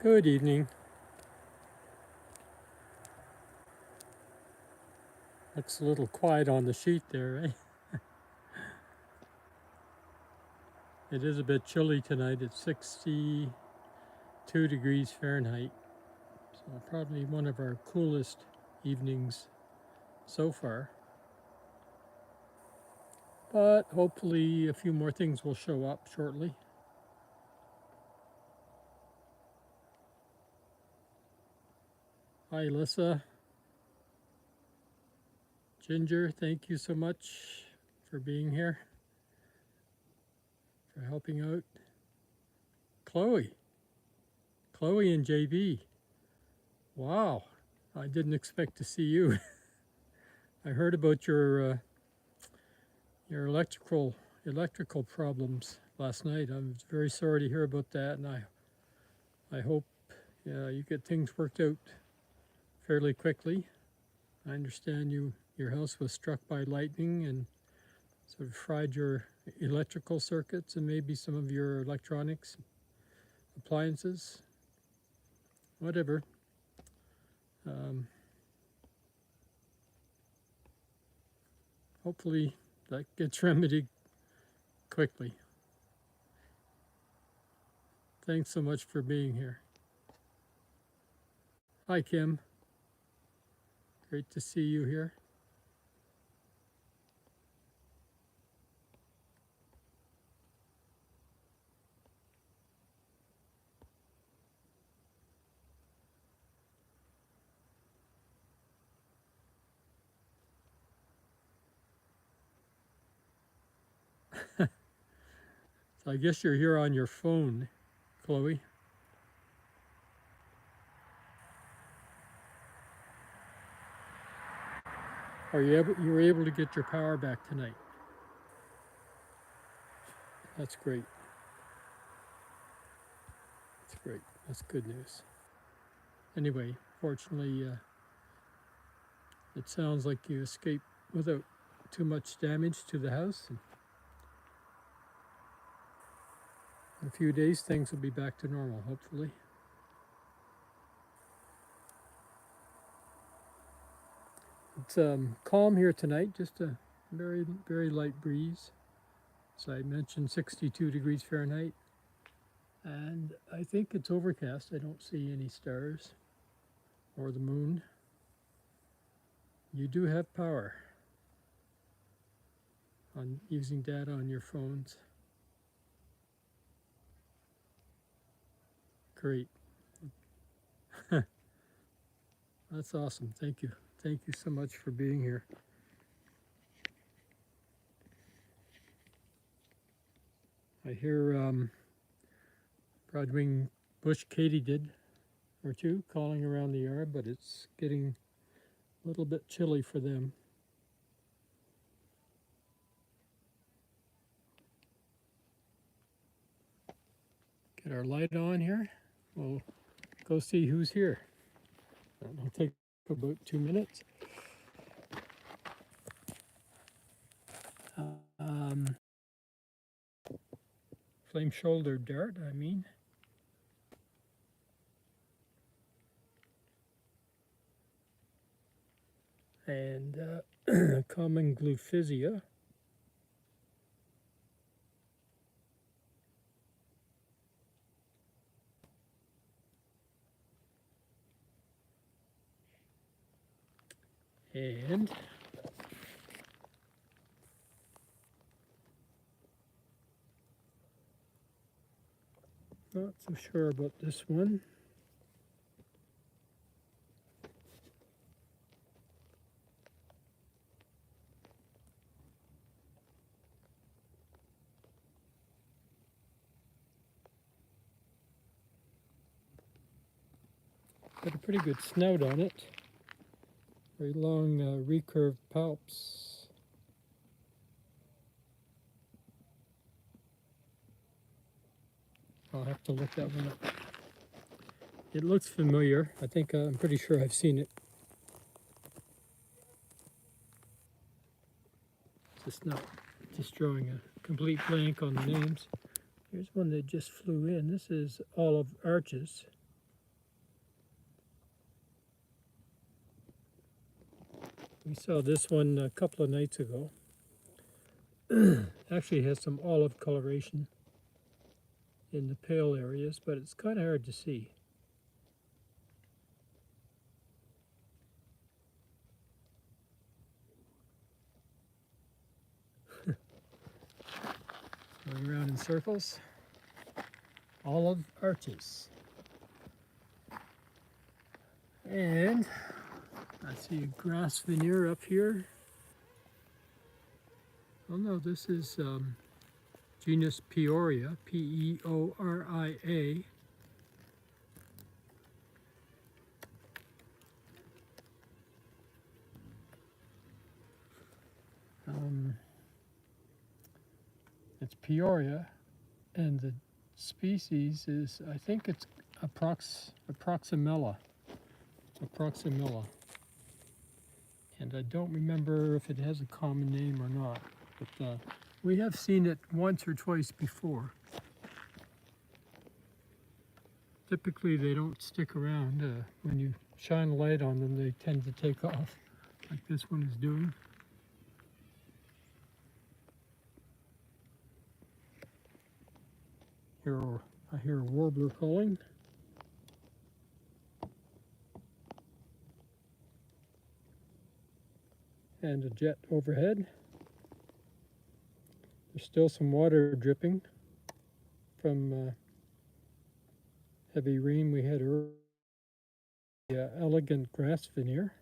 Good evening. Looks a little quiet on the sheet there, eh? It is a bit chilly tonight. It's 62 degrees Fahrenheit. So probably one of our coolest evenings so far. But hopefully a few more things will show up shortly. Hi, Alyssa. Ginger, thank you so much for being here, for helping out. Chloe and JB. Wow, I didn't expect to see you. I heard about your electrical problems last night. I'm very sorry to hear about that, and I hope you get things worked out fairly quickly. I understand your house was struck by lightning and sort of fried your electrical circuits and maybe some of your electronics appliances. Whatever. Hopefully that gets remedied quickly. Thanks so much for being here. Hi, Kim. Great to see you here. So I guess you're here on your phone, Chloe. You were able to get your power back tonight? That's great. That's great. That's good news. Anyway, fortunately, it sounds like you escaped without too much damage to the house. And in a few days, things will be back to normal, hopefully. It's calm here tonight, just a very, very light breeze. As I mentioned, 62 degrees Fahrenheit. And I think it's overcast. I don't see any stars or the moon. You do have power on using data on your phones. Great. That's awesome. Thank you. Thank you so much for being here. I hear broadwing bush katydid or two calling around the yard, but it's getting a little bit chilly for them. Get our light on here. We'll go see who's here. It'll take about 2 minutes. Flame-shouldered dart, I mean. And common gluphisia. And not so sure about this one. Got a pretty good snout on it. Very long recurved palps. I'll have to look that one up. It looks familiar. I think I'm pretty sure I've seen it. Just drawing a complete blank on the names. Here's one that just flew in. This is olive arches. We saw this one a couple of nights ago. Actually has some olive coloration in the pale areas, but it's kind of hard to see. Going around in circles. Olive arches. And I see a grass veneer up here. Oh no, this is genus Peoria, Peoria. It's Peoria, and the species is, I think it's Approximella. And I don't remember if it has a common name or not, but we have seen it once or twice before. Typically they don't stick around. When you shine a light on them, they tend to take off, like this one is doing. I hear a warbler calling. And a jet overhead. There's still some water dripping from heavy rain we had earlier. The elegant grass veneer.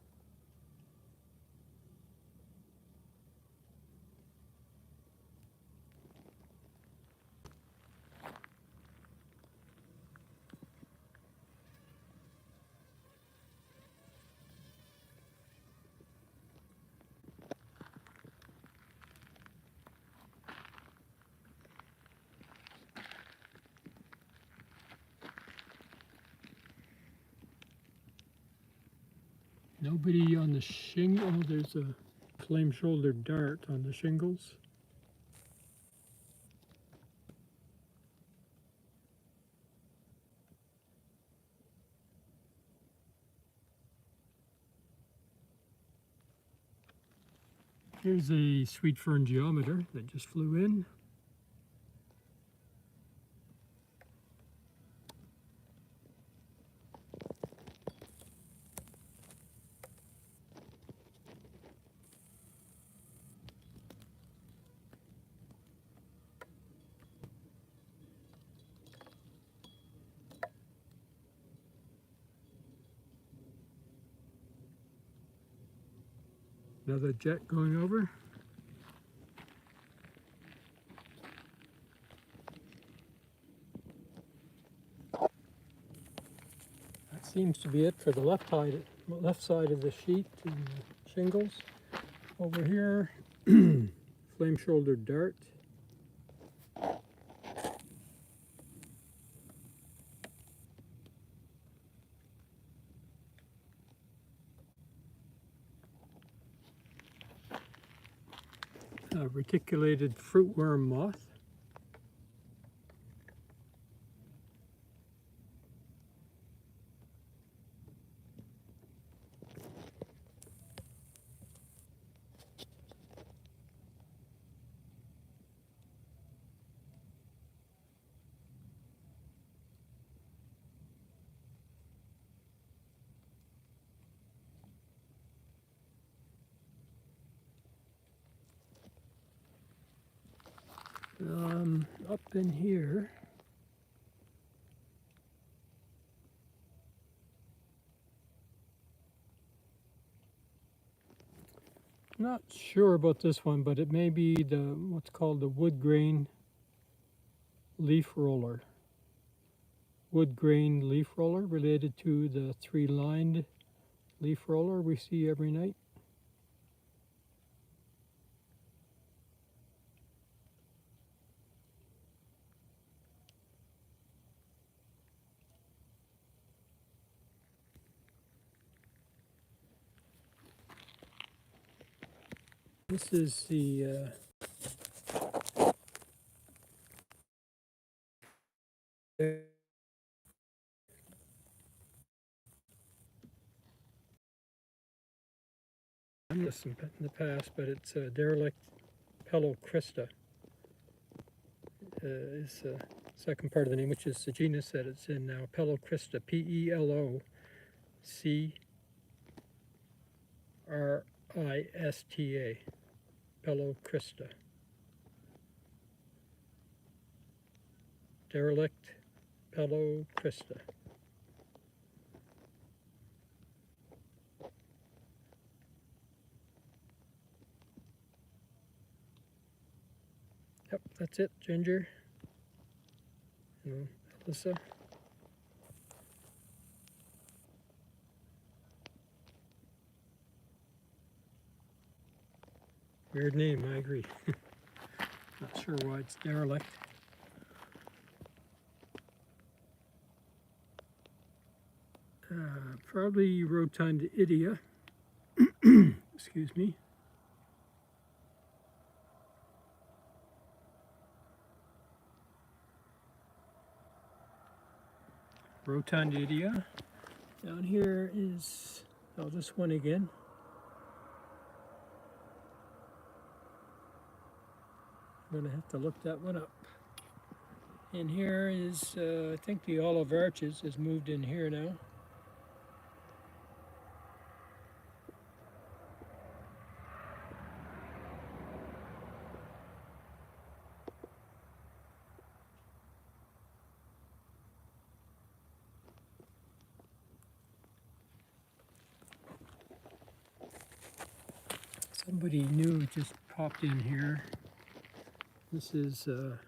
Nobody on the shingle. Oh, there's a flame-shouldered dart on the shingles. Here's a sweet fern geometer that just flew in. Another jet going over. That seems to be it for the left side of the sheet and the shingles. Over here, flame-shouldered dart. Reticulated fruitworm moth. Up in here, not sure about this one, but it may be what's called the wood grain leaf roller. Wood grain leaf roller, related to the three-lined leaf roller we see every night. This is the this in the past, but it's a derelict Pelocrista is the second part of the name, which is the genus that it's in now, Pelocrista, P-E-L-O-C-R-I-S-T-A, Pelocrista. Derelict Pelocrista. Yep, that's it, Ginger. And Alyssa. Weird name, I agree. Not sure why it's derelict. Probably Rotundidia. Excuse me. Rotundidia. Down here is, oh, this one again. I'm going to have to look that one up. And here is, I think the olive arches has moved in here now. Somebody new just popped in here. This is a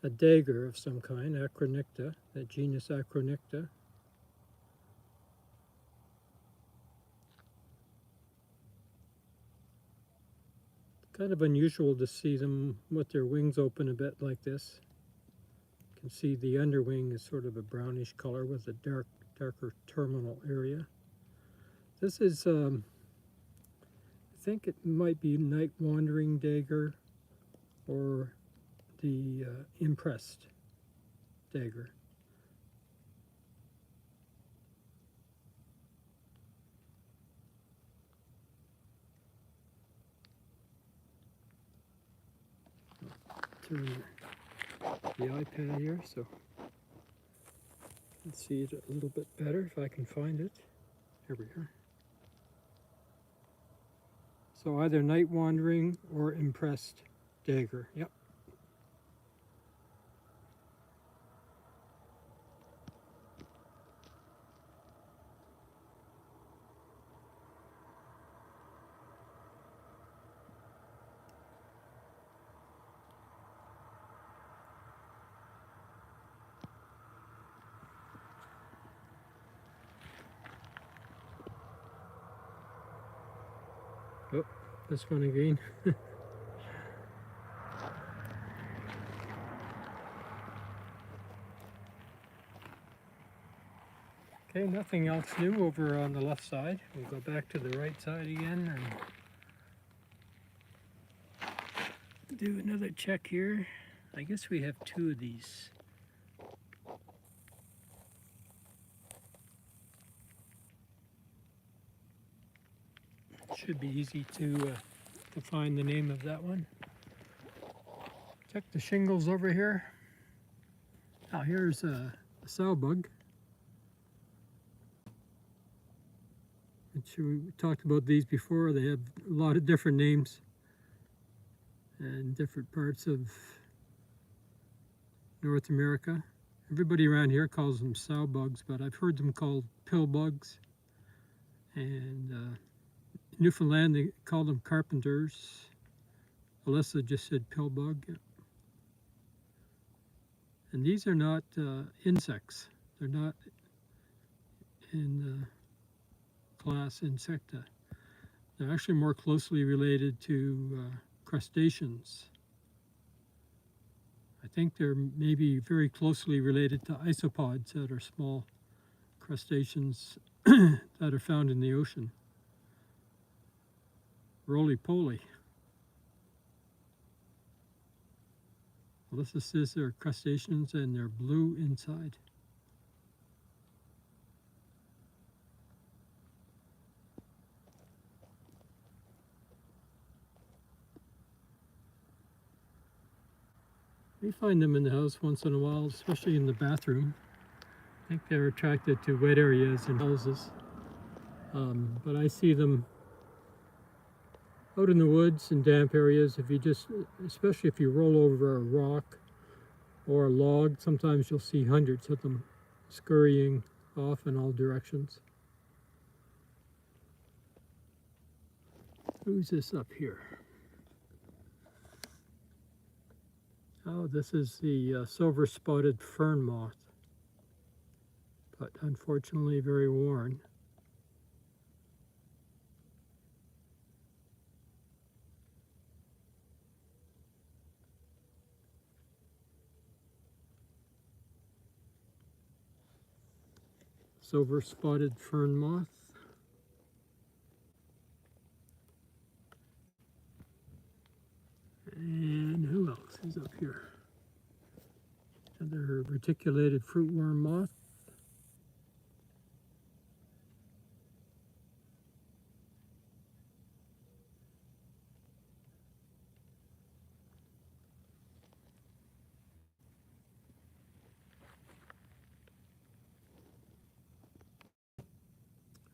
dagger of some kind, Acronicta, that genus Acronicta. Kind of unusual to see them with their wings open a bit like this. You can see the underwing is sort of a brownish color with a darker terminal area. This is, I think it might be night wandering dagger or the impressed dagger. Turn the iPad here so you can see it a little bit better if I can find it. Here we are. So either night wandering or impressed dagger. Yep. Oh, this one again. Okay, nothing else new over on the left side. We'll go back to the right side again and do another check here. I guess we have two of these. Should be easy to find the name of that one. Check the shingles over here. Now here's a sow bug, which we talked about these before. They have a lot of different names in different parts of North America. Everybody around here calls them sow bugs, but I've heard them called pill bugs. And Newfoundland, they call them carpenters. Alyssa just said pill bug. And these are not insects. They're not in the class Insecta. They're actually more closely related to crustaceans. I think they're maybe very closely related to isopods, that are small crustaceans that are found in the ocean. Roly-poly. Alyssa says they're crustaceans and they're blue inside. We find them in the house once in a while, especially in the bathroom. I think they're attracted to wet areas in houses. But I see them out in the woods and damp areas. If you just, especially if you roll over a rock or a log, sometimes you'll see hundreds of them scurrying off in all directions. Who's this up here? Oh, this is the silver spotted fern moth, but unfortunately very worn. Silver spotted fern moth. And who else is up here? Another reticulated fruitworm moth.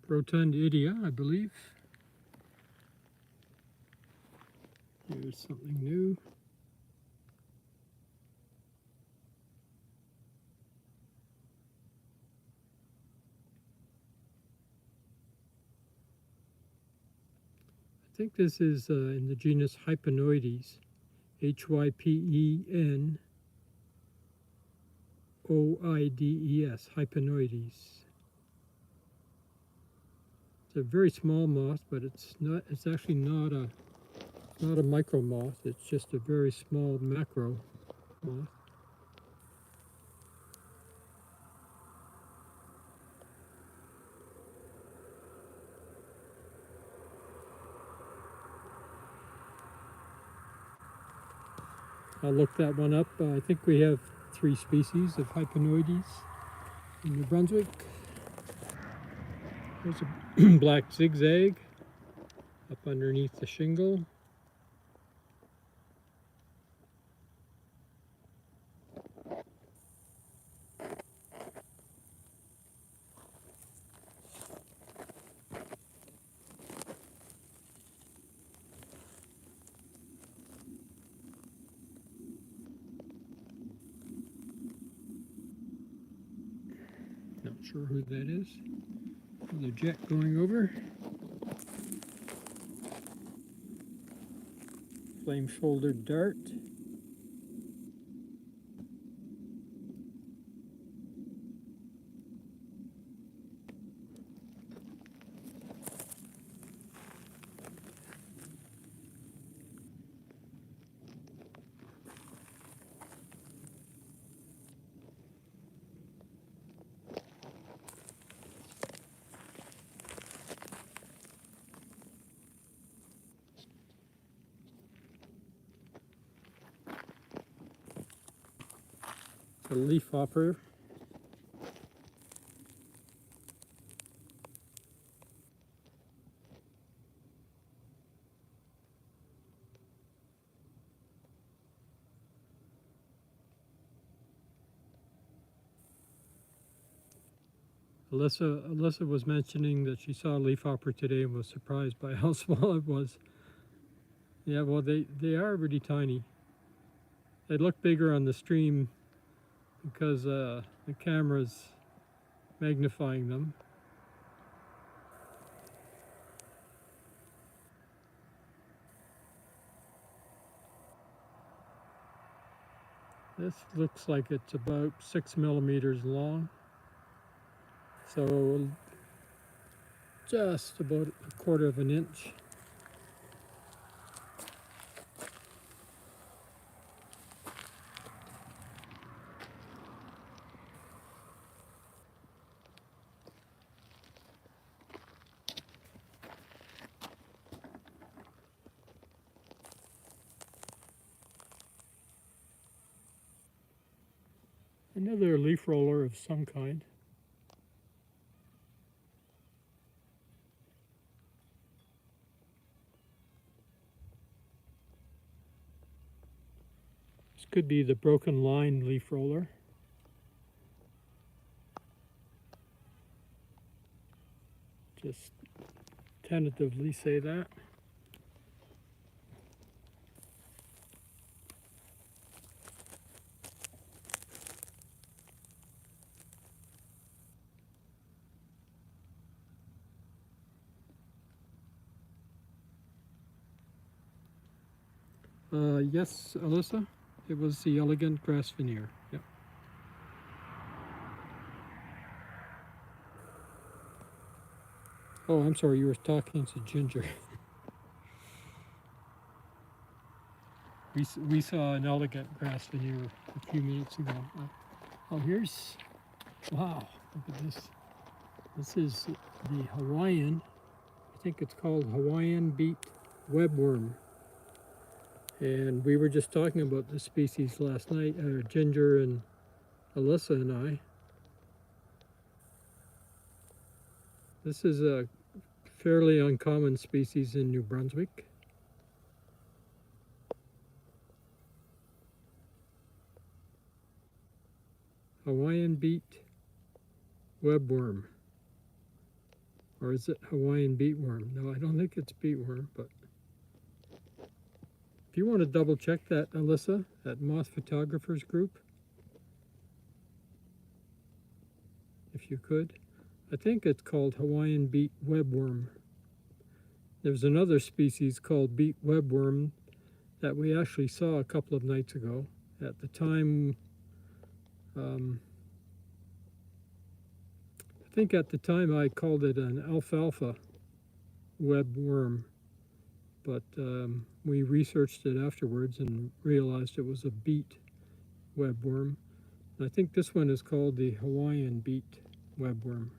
Rotundidia, I believe. Here's something new. I think this is in the genus Hypenoides, Hypenoides, Hypenoides. It's a very small moth, but it's actually not a micro moth. It's just a very small macro moth. I'll look that one up. I think we have 3 species of Hypenoides in New Brunswick. There's a black zigzag up underneath the shingle. Not sure who that is. Another jet going over. Flame-shouldered dart. A leaf hopper. Alyssa was mentioning that she saw a leafhopper today and was surprised by how small it was. Yeah, well, they are really tiny. They look bigger on the stream because the camera's magnifying them. This looks like it's about 6 millimeters long. So just about a quarter of an inch. Another leaf roller of some kind. could be the broken line leaf roller. Just tentatively say that. Yes, Alyssa, it was the elegant grass veneer. Yep. Oh, I'm sorry, you were talking to Ginger. we saw an elegant grass veneer a few minutes ago. Oh, here's, wow, look at this. This is the Hawaiian, I think it's called Hawaiian beet webworm. And we were just talking about this species last night, Ginger and Alyssa and I. This is a fairly uncommon species in New Brunswick. Hawaiian beet webworm. Or is it Hawaiian beetworm? No, I don't think it's beetworm, but if you want to double check that, Alyssa, at Moth Photographers Group, if you could. I think it's called Hawaiian beet webworm. There's another species called beet webworm that we actually saw a couple of nights ago. At the time, I think at the time I called it an alfalfa webworm, but we researched it afterwards and realized it was a beet webworm. And I think this one is called the Hawaiian beet webworm.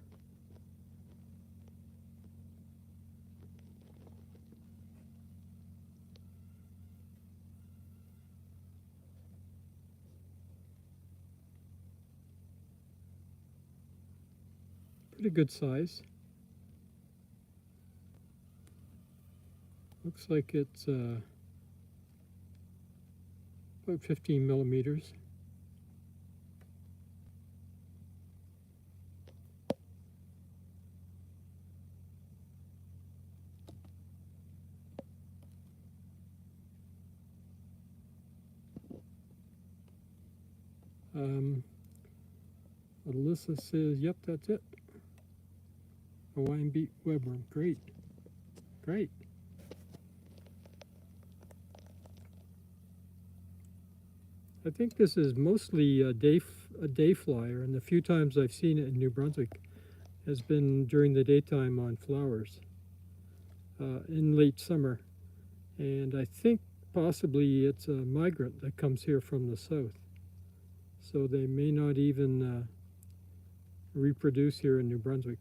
Pretty good size. Looks like it's about 15 millimeters. Alyssa says, yep, that's it. Hawaiian beet webworm. Great. Great. I think this is mostly a day flyer, and the few times I've seen it in New Brunswick has been during the daytime on flowers in late summer. And I think possibly it's a migrant that comes here from the south. So they may not even reproduce here in New Brunswick.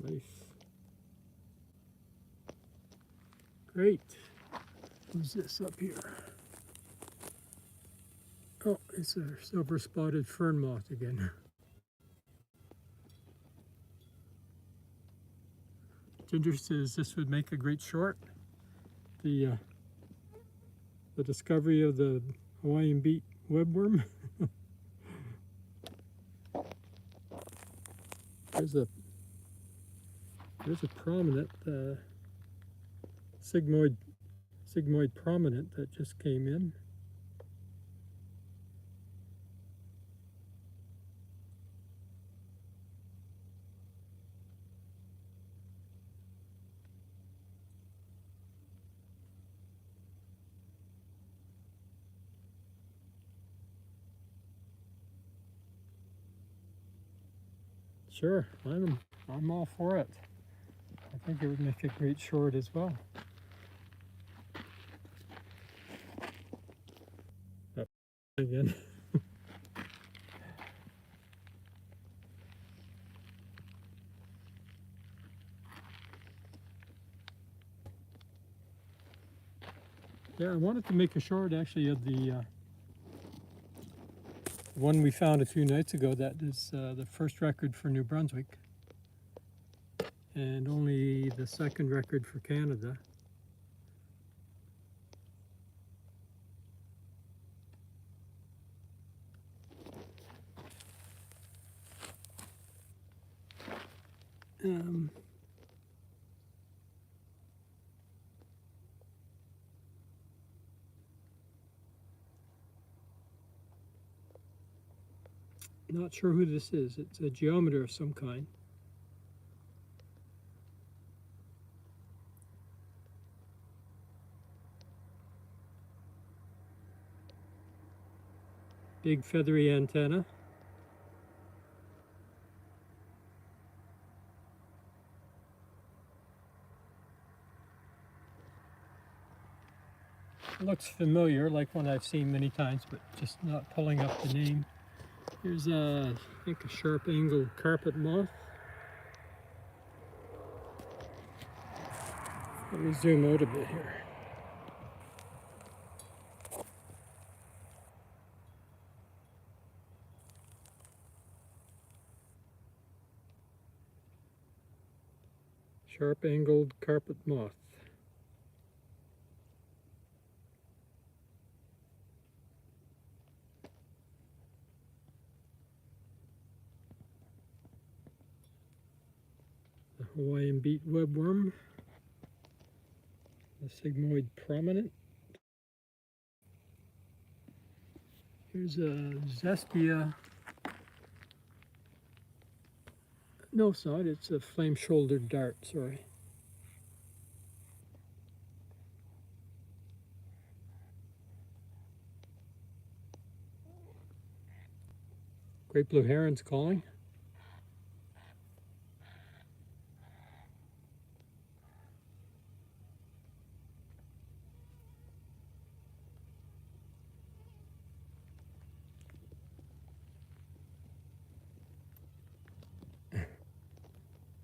Nice. Great. Who's this up here? Oh, it's a silver spotted fern moth again. Ginger says this would make a great short. The discovery of the Hawaiian beet webworm. There's a prominent sigmoid prominent that just came in. Sure, I'm all for it. I think it would make a great short as well. Oh, again. Yeah, I wanted to make a short actually of the The one we found a few nights ago, that is the first record for New Brunswick, and only the second record for Canada. Not sure who this is. It's a geometer of some kind. Big feathery antenna. It looks familiar, like one I've seen many times, but just not pulling up the name. Here's I think a sharp-angled carpet moth. Let me zoom out a bit here. Sharp-angled carpet moth. The Hawaiian beet webworm. The sigmoid prominent. Here's a Zestia. No, it's not. It's a flame-shouldered dart, sorry. Great blue heron's calling.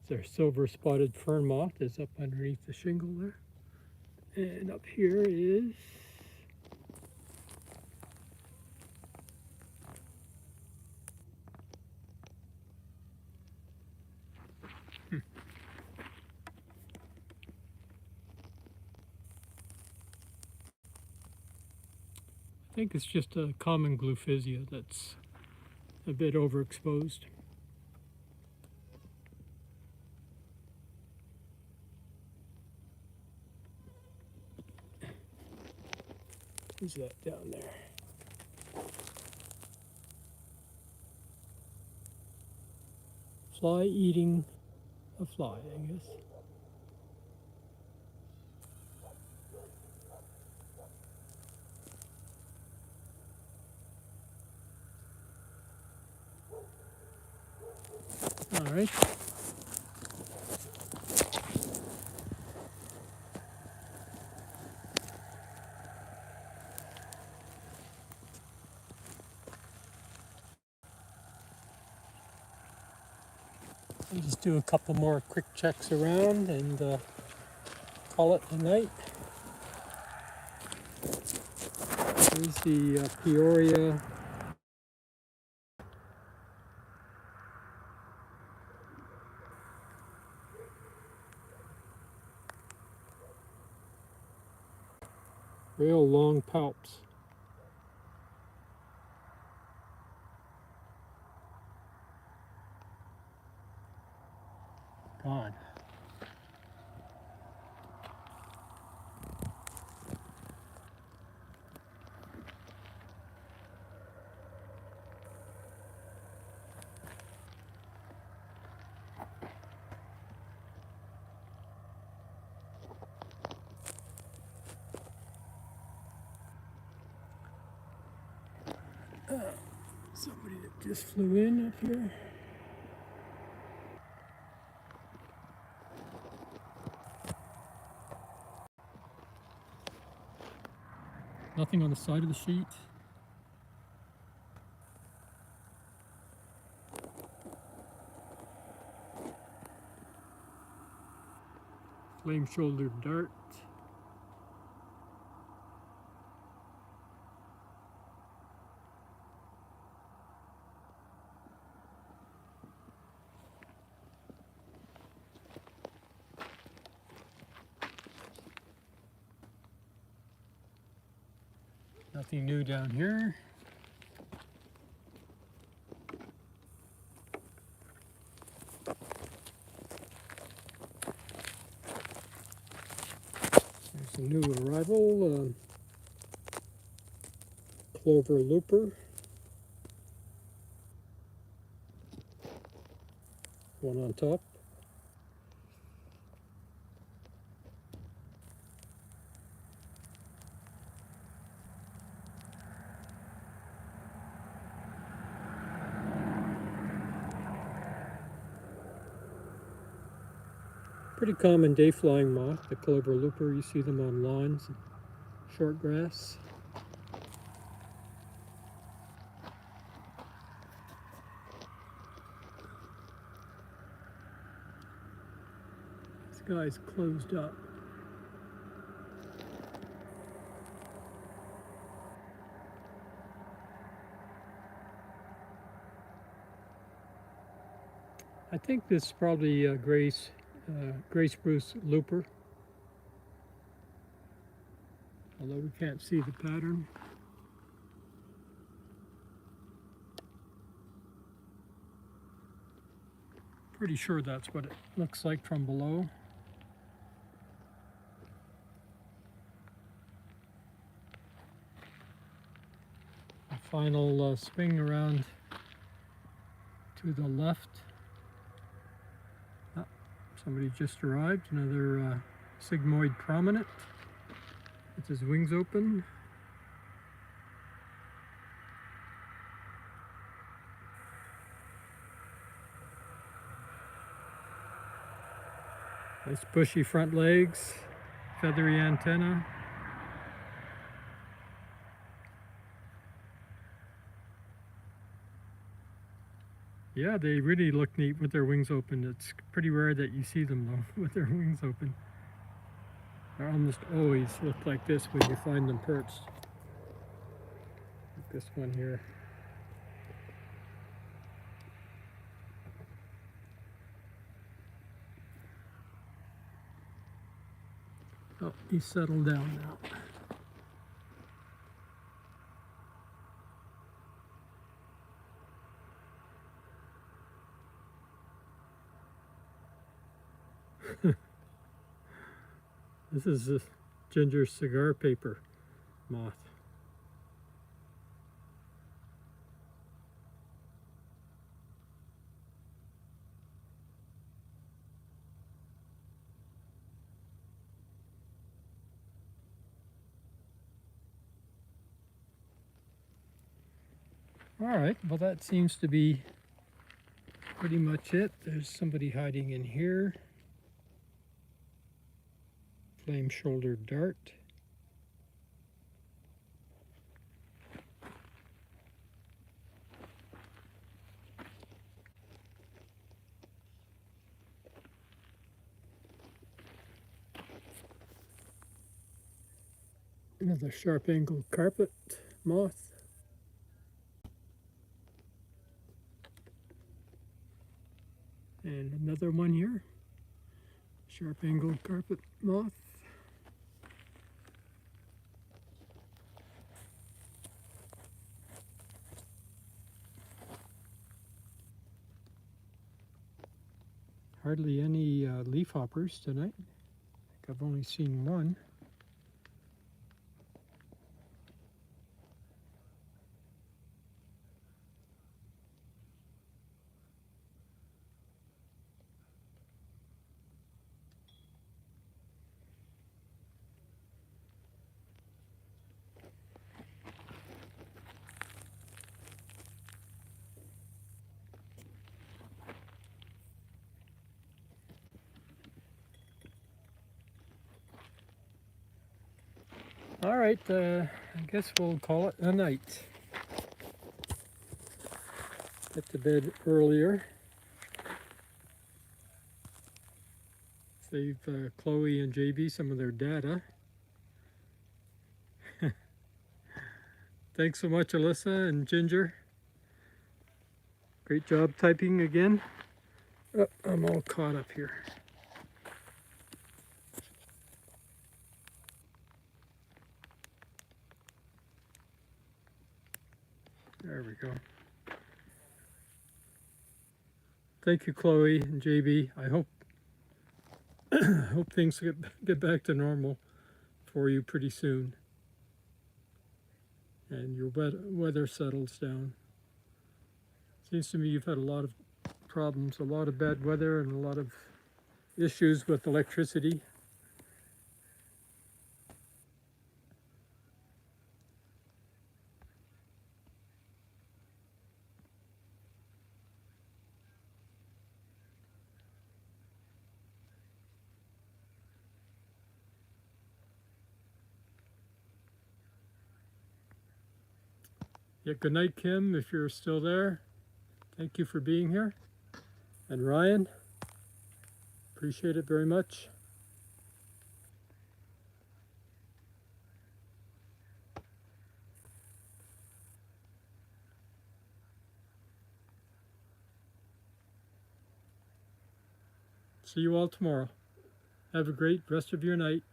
Their silver spotted fern moth is up underneath the shingle there. And up here is I think it's just a common gluphisia that's a bit overexposed. Who's that down there? Fly eating a fly, I guess. All right. I'll just do a couple more quick checks around and call it a night. Here's the Peoria real long palps. Gone. Somebody that just flew in up here. Nothing on the side of the sheet. Flame-shouldered dart. Nothing new down here. There's a new arrival, clover looper. One on top. Pretty common day flying moth, the clover looper. You see them on lawns and short grass. This guy's closed up. I think this is probably gray spruce looper, although we can't see the pattern. Pretty sure that's what it looks like from below. A final swing around to the left. Somebody just arrived, another sigmoid prominent with his wings open. Nice bushy front legs, feathery antenna. Yeah, they really look neat with their wings open. It's pretty rare that you see them though with their wings open. They almost always look like this when you find them perched. Like this one here. Oh, he's settled down now. This is a ginger cigar paper moth. All right, well that seems to be pretty much it. There's somebody hiding in here. Flame-shouldered dart. Another sharp-angled carpet moth. And another one here. Sharp-angled carpet moth. Hardly any leafhoppers tonight. I think I've only seen one. All right, I guess we'll call it a night. Get to bed earlier. Save Chloe and JB some of their data. Thanks so much, Alyssa and Ginger. Great job typing again. Oh, I'm all caught up here. thank you, Chloe and JB. I hope hope things get back to normal for you pretty soon, and your weather settles down. Seems to me you've had a lot of problems, a lot of bad weather, and a lot of issues with electricity. Yeah, good night, Kim, if you're still there. Thank you for being here. And Ryan, appreciate it very much. See you all tomorrow. Have a great rest of your night.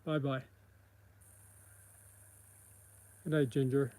Bye-bye. Good night, Ginger.